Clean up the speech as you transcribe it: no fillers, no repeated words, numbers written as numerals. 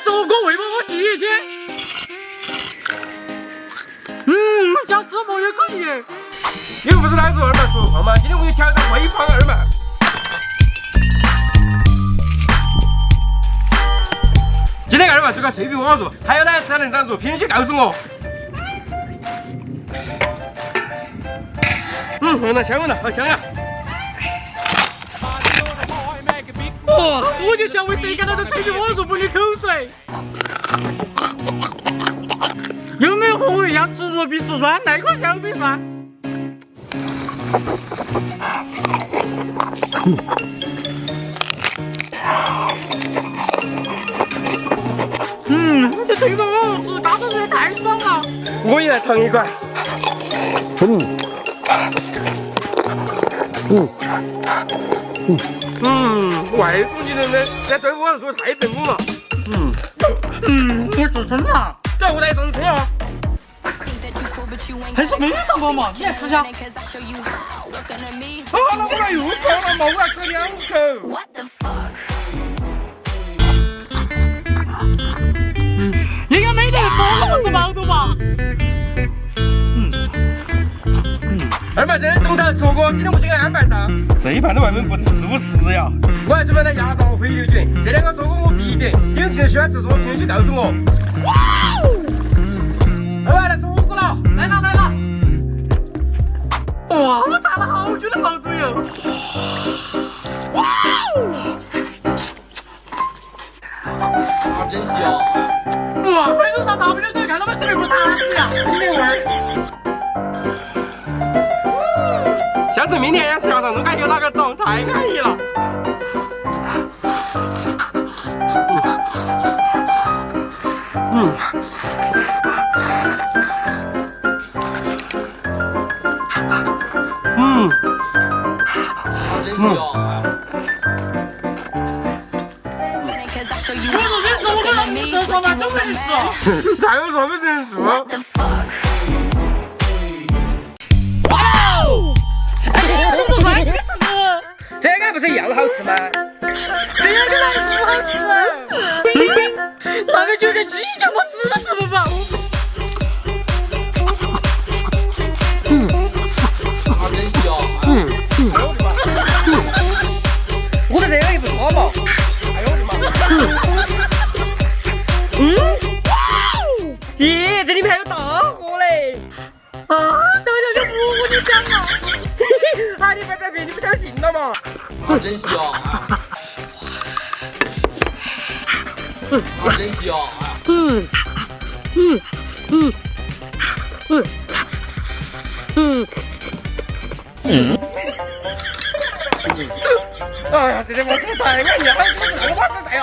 做过喂饱我第一天。像这么也可以。你又不是来做二麦说胖吗？今天我就挑战微胖二麦。今天二麦是个脆皮网肉，还有呢才能长肉，评论区告诉我。闻到香味了，好香呀！哇，我就想问谁看到这脆皮网肉不流口水？有没有和我一样吃肉比吃酸那款香比酸？这脆皮网肉吃大肉也太爽了！我也来尝一块。外公你人在这网说太正我了。我自称了，这我来上车啊！还是没遇到过嘛？你来吃下。那我来又错了嘛，我要吃2口。应该没得做那么吃毛肚吧？二麦真中头说过，今天我就给安排上。这一盘的外面不得40呀！我还准备了鸭肠和回油卷，这2个说过我必点。你们平时喜欢吃什么，评论区告诉我。哇哦！二麦来吃火锅了，来了来了！哇，我炸了好久的毛肚油！哇哦！真香！哇，分手上大饼的时候看他们是不是不馋死呀？没味儿。下次明天要吃鸭肠，弄个有哪个懂？太安逸了。真香！我昨天吃我跟他们吃说嘛，都没吃。还有什么人数？哇哦！哎，这个饭你吃？这个不是一样好吃吗？这个哪不好吃？那个就跟鸡脚我吃都吃不饱。真香！我的这个也不错嘛。哎呦我的妈！咦，这里面还有大货嘞！啊，等一下就不跟你讲了。啊，你别在骗，你不相信了嘛？真香！真香！哎呀，这点我吃太安逸了，我吃那个巴子菜啊！